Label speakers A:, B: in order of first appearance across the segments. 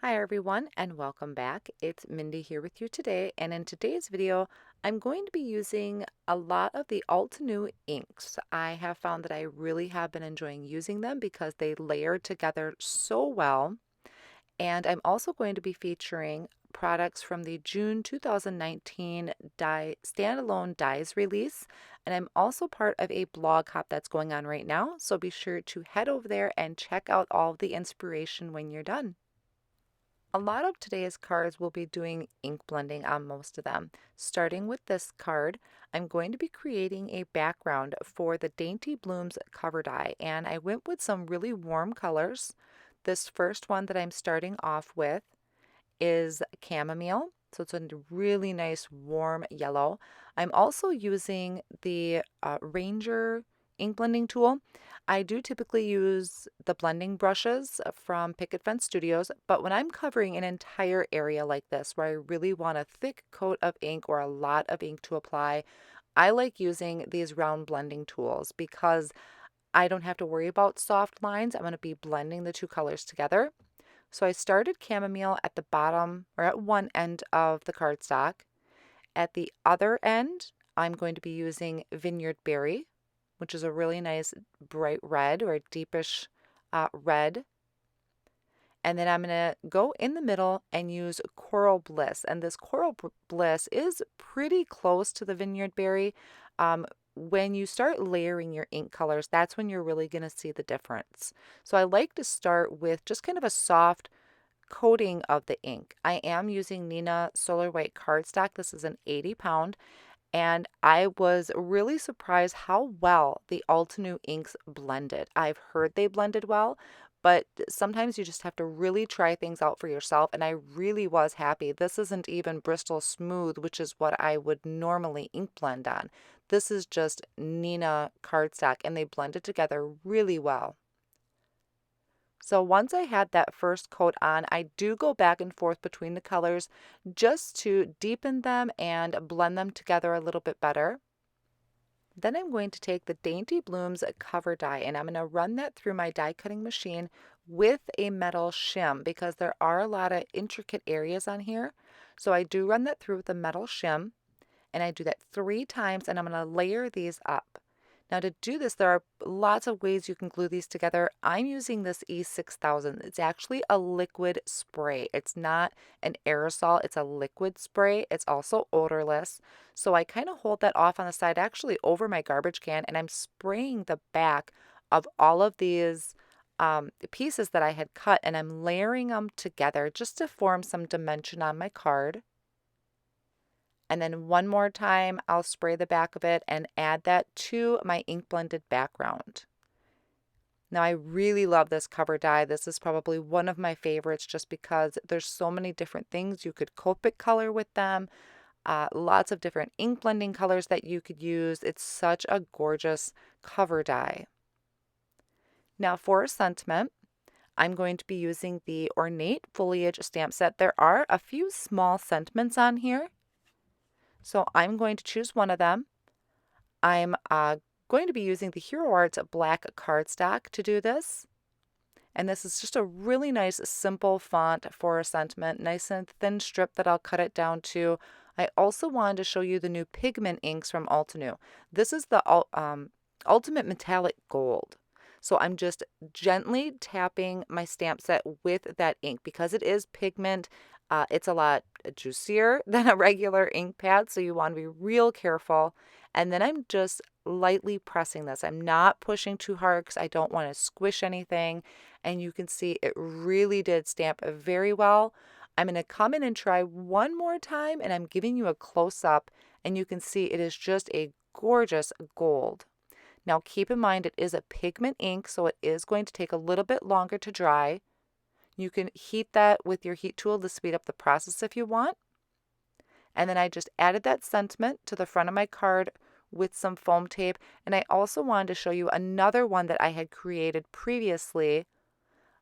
A: Hi everyone and welcome back. It's Mindy here with you today, and in today's video I'm going to be using a lot of the Altenew inks. I have found that I really have been enjoying using them because they layer together so well, and I'm also going to be featuring products from the June 2019 standalone dies release, and I'm also part of a blog hop that's going on right now, so be sure to head over there and check out all of the inspiration when you're done. A lot of today's cards will be doing ink blending on most of them. Starting with this card, I'm going to be creating a background for the Dainty Blooms cover die, and I went with some really warm colors. This first one that I'm starting off with is chamomile, so it's a really nice warm yellow. I'm also using the Ranger ink blending tool. I do typically use the blending brushes from Picket Fence Studios, but when I'm covering an entire area like this where I really want a thick coat of ink or a lot of ink to apply, I like using these round blending tools because I don't have to worry about soft lines. I'm going to be blending the two colors together. So I started chamomile at the bottom or at one end of the cardstock. At the other end, I'm going to be using Vineyard Berry, which is a really nice bright red or a deepish red. And then I'm going to go in the middle and use Coral Bliss. And this Coral Bliss is pretty close to the Vineyard Berry. When you start layering your ink colors, that's when you're really going to see the difference. So I like to start with just kind of a soft coating of the ink. I am using Nina Solar White cardstock. This is an 80 pound, and I was really surprised how well the Altenew inks blended. I've heard they blended well, but sometimes you just have to really try things out for yourself, and I really was happy. This isn't even Bristol Smooth, which is what I would normally ink blend on. This is just Nina cardstock, and they blended together really well. So once I had that first coat on, I do go back and forth between the colors just to deepen them and blend them together a little bit better. Then I'm going to take the Dainty Blooms cover die and I'm going to run that through my die cutting machine with a metal shim because there are a lot of intricate areas on here. So I do run that through with a metal shim, and I do that 3 times, and I'm going to layer these up. Now to do this, there are lots of ways you can glue these together. I'm using this E6000. It's actually a liquid spray. It's not an aerosol, it's a liquid spray. It's also odorless. So I kind of hold that off on the side, actually over my garbage can, and I'm spraying the back of all of these pieces that I had cut, and I'm layering them together just to form some dimension on my card. And then one more time, I'll spray the back of it and add that to my ink blended background. Now I really love this cover die. This is probably one of my favorites just because there's so many different things. You could Copic color with them, lots of different ink blending colors that you could use. It's such a gorgeous cover die. Now for a sentiment, I'm going to be using the Ornate Foliage stamp set. There are a few small sentiments on here, so I'm going to choose one of them. I'm going to be using the Hero Arts black cardstock to do this. And this is just a really nice simple font for a sentiment, nice and thin strip that I'll cut it down to. I also wanted to show you the new pigment inks from Altenew. This is the Ultimate Metallic Gold. So I'm just gently tapping my stamp set with that ink because it is pigment. It's a lot juicier than a regular ink pad, so you want to be real careful. And then I'm just lightly pressing this. I'm not pushing too hard because I don't want to squish anything. And you can see it really did stamp very well. I'm going to come in and try one more time, and I'm giving you a close-up, and you can see it is just a gorgeous gold. Now keep in mind it is a pigment ink, so it is going to take a little bit longer to dry. You can heat that with your heat tool to speed up the process if you want. And then I just added that sentiment to the front of my card with some foam tape. And I also wanted to show you another one that I had created previously.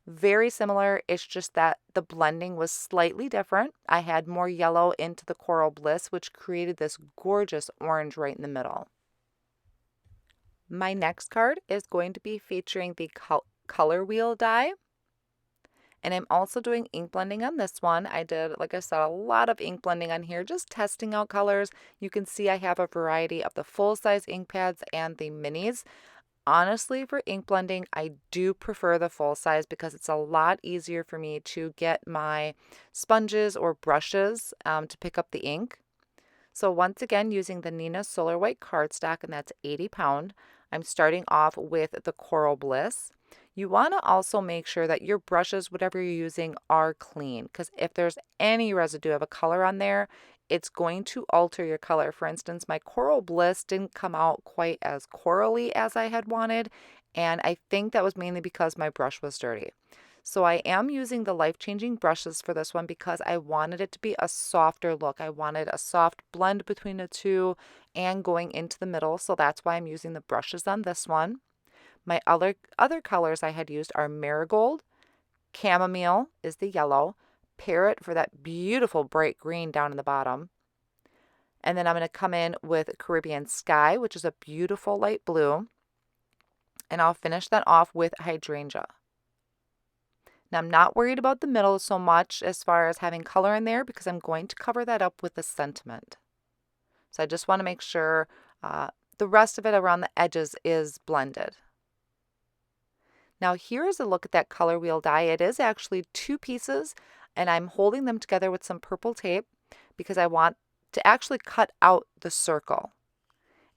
A: Very similar, it's just that the blending was slightly different. I had more yellow into the Coral Bliss, which created this gorgeous orange right in the middle. My next card is going to be featuring the color wheel die. And I'm also doing ink blending on this one. I did, like I said, a lot of ink blending on here, just testing out colors. You can see I have a variety of the full-size ink pads and the minis. Honestly, for ink blending, I do prefer the full size because it's a lot easier for me to get my sponges or brushes to pick up the ink. So once again, using the Nina Solar White cardstock, and that's 80 pound, I'm starting off with the Coral Bliss. You want to also make sure that your brushes, whatever you're using, are clean, because if there's any residue of a color on there, it's going to alter your color. For instance, my Coral Bliss didn't come out quite as corally as I had wanted, and I think that was mainly because my brush was dirty. So I am using the life-changing brushes for this one because I wanted it to be a softer look. I wanted a soft blend between the two and going into the middle, so that's why I'm using the brushes on this one. My other colors I had used are Marigold, Chamomile is the yellow, Parrot for that beautiful bright green down in the bottom, and then I'm going to come in with Caribbean Sky, which is a beautiful light blue, and I'll finish that off with Hydrangea. Now I'm not worried about the middle so much as far as having color in there because I'm going to cover that up with the sentiment. So I just want to make sure the rest of it around the edges is blended. Now here's a look at that color wheel die. It is actually 2 pieces and I'm holding them together with some purple tape because I want to actually cut out the circle.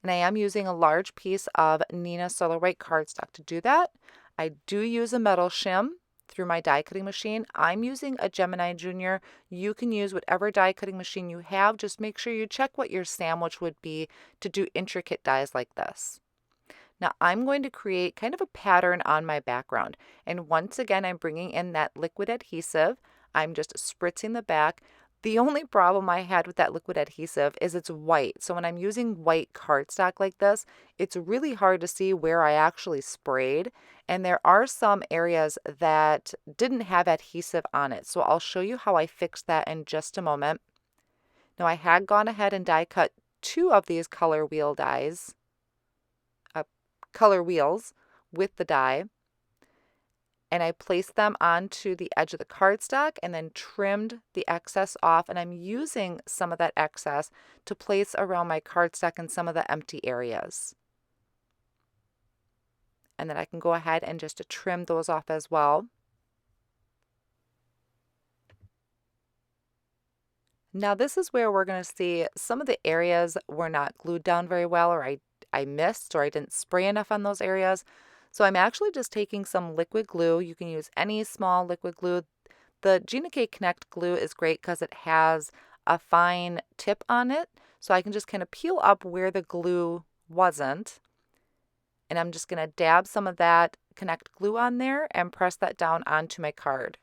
A: And I am using a large piece of Nina Solar White cardstock to do that. I do use a metal shim through my die cutting machine. I'm using a Gemini Junior. You can use whatever die cutting machine you have. Just make sure you check what your sandwich would be to do intricate dies like this. Now I'm going to create kind of a pattern on my background. And once again, I'm bringing in that liquid adhesive. I'm just spritzing the back. The only problem I had with that liquid adhesive is it's white. So when I'm using white cardstock like this, it's really hard to see where I actually sprayed. And there are some areas that didn't have adhesive on it. So I'll show you how I fixed that in just a moment. Now I had gone ahead and die cut 2 of these color wheel dies, color wheels with the die. And I placed them onto the edge of the cardstock and then trimmed the excess off. And I'm using some of that excess to place around my cardstock in some of the empty areas. And then I can go ahead and just trim those off as well. Now this is where we're going to see some of the areas were not glued down very well, or I missed, or I didn't spray enough on those areas. So I'm actually just taking some liquid glue. You can use any small liquid glue. The Gina K Connect glue is great because it has a fine tip on it. So I can just kind of peel up where the glue wasn't. And I'm just going to dab some of that Connect glue on there and press that down onto my card.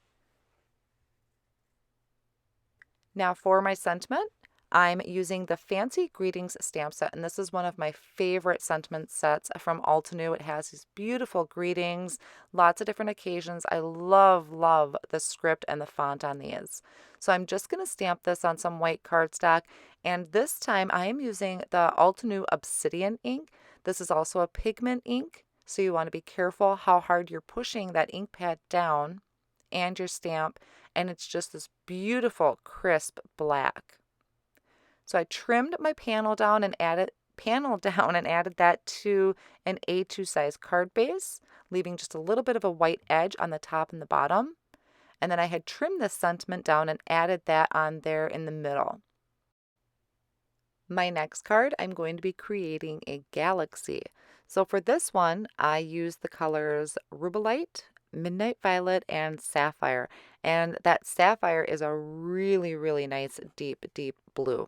A: Now for my sentiment, I'm using the Fancy Greetings stamp set, and this is one of my favorite sentiment sets from Altenew. It has these beautiful greetings, lots of different occasions. I love the script and the font on these. So I'm just going to stamp this on some white cardstock, and this time I am using the Altenew Obsidian ink. This is also a pigment ink, so you want to be careful how hard you're pushing that ink pad down and your stamp, and it's just this beautiful crisp black. So I trimmed my panel down and added that to an A2 size card base, leaving just a little bit of a white edge on the top and the bottom. And then I had trimmed this sentiment down and added that on there in the middle. My next card, I'm going to be creating a galaxy. So for this one, I used the colors Rubelite, Midnight Violet, and Sapphire. And that Sapphire is a really nice deep blue.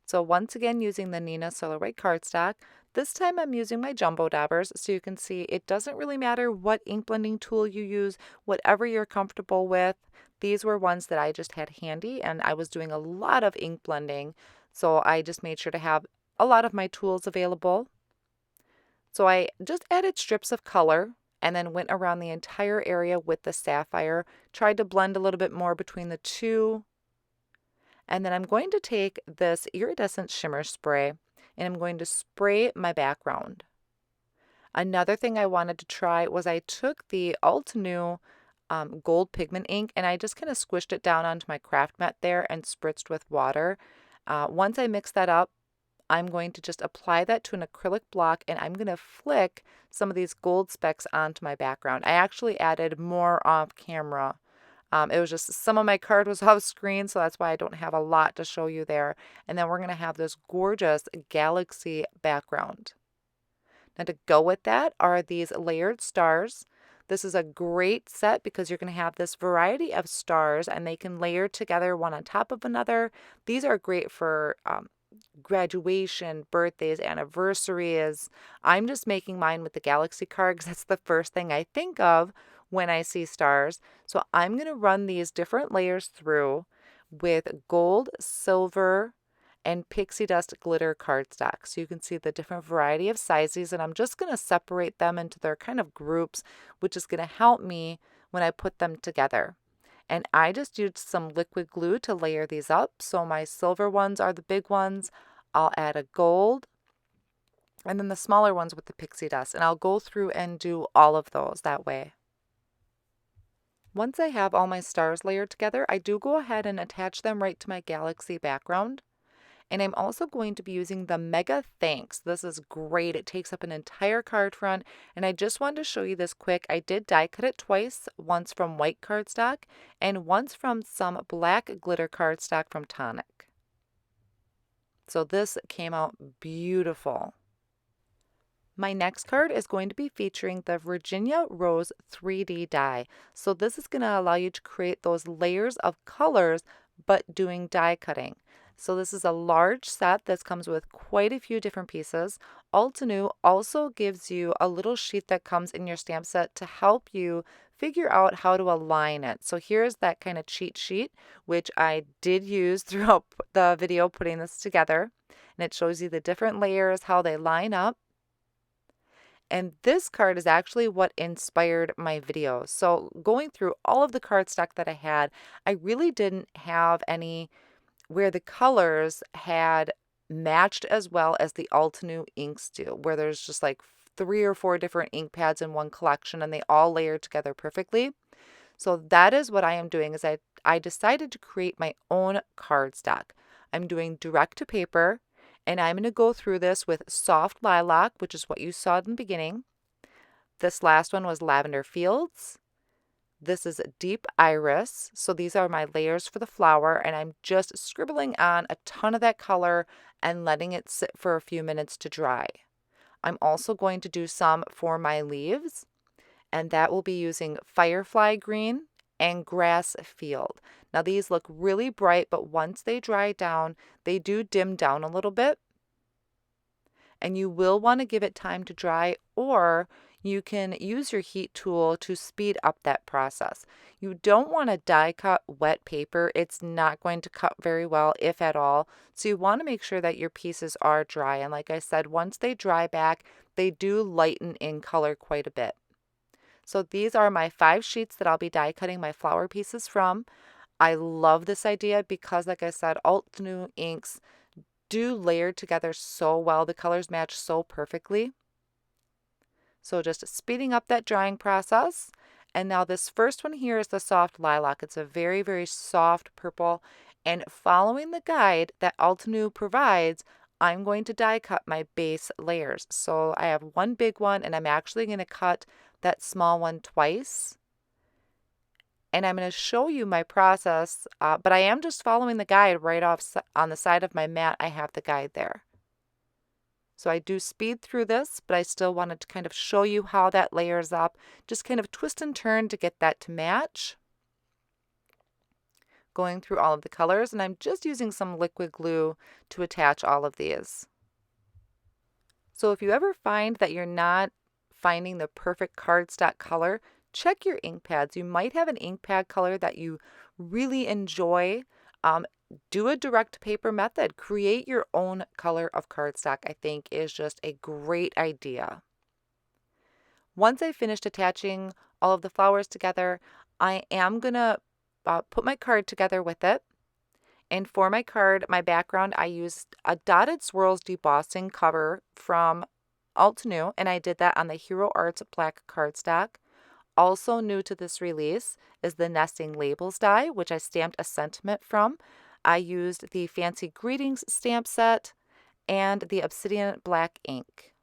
A: So once again, using the Nina Solar White cardstock, this time I'm using my jumbo dabbers, so you can see it doesn't really matter what ink blending tool you use, whatever you're comfortable with. These were ones that I just had handy, and I was doing a lot of ink blending, so I just made sure to have a lot of my tools available. So I just added strips of color and then went around the entire area with the Sapphire, tried to blend a little bit more between the two. And then I'm going to take this Iridescent Shimmer spray and I'm going to spray my background. Another thing I wanted to try was I took the Altenew gold pigment ink, and I just kind of squished it down onto my craft mat there and spritzed with water. Once I mix that up, I'm going to just apply that to an acrylic block, and I'm going to flick some of these gold specks onto my background. I actually added more off camera. It was just some of my card was off screen, so that's why I don't have a lot to show you there. And then we're going to have this gorgeous galaxy background. Now to go with that are these layered stars. This is a great set because you're going to have this variety of stars and they can layer together one on top of another. These are great for graduation, birthdays, anniversaries. I'm just making mine with the galaxy card because that's the first thing I think of when I see stars. So I'm going to run these different layers through with gold, silver, and pixie dust glitter cardstock. So you can see the different variety of sizes, and I'm just going to separate them into their kind of groups, which is going to help me when I put them together. And I just used some liquid glue to layer these up. So my silver ones are the big ones. I'll add a gold, and then the smaller ones with the pixie dust. And I'll go through and do all of those that way. Once I have all my stars layered together, I do go ahead and attach them right to my galaxy background. And I'm also going to be using the Mega Thanks. This is great. It takes up an entire card front. And I just wanted to show you this quick. I did die cut it twice, once from white cardstock and once from some black glitter cardstock from Tonic. So this came out beautiful. My next card is going to be featuring the Virginia Rose 3D die. So this is going to allow you to create those layers of colors, but doing die cutting. So this is a large set that comes with quite a few different pieces. Altenew also gives you a little sheet that comes in your stamp set to help you figure out how to align it. So here's that kind of cheat sheet, which I did use throughout the video putting this together. And it shows you the different layers, how they line up. And this card is actually what inspired my video. So going through all of the cardstock that I had, I really didn't have any where the colors had matched as well as the Altenew inks do, where there's just like 3 or 4 different ink pads in one collection and they all layer together perfectly. So that is what I am doing is I decided to create my own cardstock. I'm doing direct to paper, and I'm going to go through this with soft lilac, which is what you saw in the beginning. This last one was lavender fields. This is deep iris. So these are my layers for the flower, and I'm just scribbling on a ton of that color and letting it sit for a few minutes to dry. I'm also going to do some for my leaves, and that will be using firefly green and grass field. Now these look really bright, but once they dry down, they do dim down a little bit. And you will want to give it time to dry, or you can use your heat tool to speed up that process. You don't want to die cut wet paper. It's not going to cut very well, if at all. So you want to make sure that your pieces are dry. And like I said, once they dry back, they do lighten in color quite a bit. So these are my 5 sheets that I'll be die cutting my flower pieces from. I love this idea because, like I said, Altenew inks do layer together so well. The colors match so perfectly. So just speeding up that drying process. And now this first one here is the soft lilac. It's a very, very soft purple. And following the guide that Altenew provides, I'm going to die cut my base layers. So I have one big one, and I'm actually going to cut that small one twice. And I'm going to show you my process, but I am just following the guide right off on the side of my mat. I have the guide there. So I do speed through this, but I still wanted to kind of show you how that layers up. Just kind of twist and turn to get that to match. Going through all of the colors, and I'm just using some liquid glue to attach all of these. So if you ever find that you're not finding the perfect cardstock color, check your ink pads. You might have an ink pad color that you really enjoy. Do a direct paper method. Create your own color of cardstock, I think is just a great idea. Once I finished attaching all of the flowers together, I am going to put my card together with it. And for my card, my background, I used a Dotted Swirls Debossing cover from Altenew, and I did that on the Hero Arts black cardstock. Also new to this release is the Nesting Labels die, which I stamped a sentiment from. I used the Fancy Greetings stamp set and the Obsidian black ink.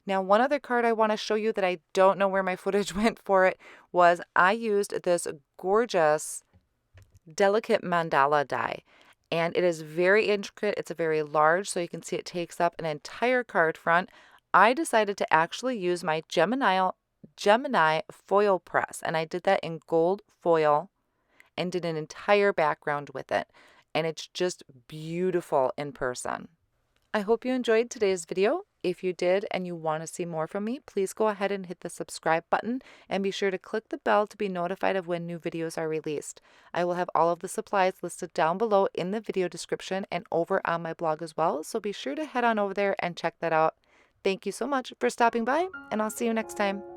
A: Now, one other card I want to show you that I don't know where my footage went for it was I used this gorgeous delicate mandala die. And it is very intricate. It's a very large, so you can see it takes up an entire card front. I decided to actually use my Gemini foil press, and I did that in gold foil and did an entire background with it. And it's just beautiful in person. I hope you enjoyed today's video. If you did and you want to see more from me, please go ahead and hit the subscribe button and be sure to click the bell to be notified of when new videos are released. I will have all of the supplies listed down below in the video description and over on my blog as well, so be sure to head on over there and check that out. Thank you so much for stopping by, and I'll see you next time.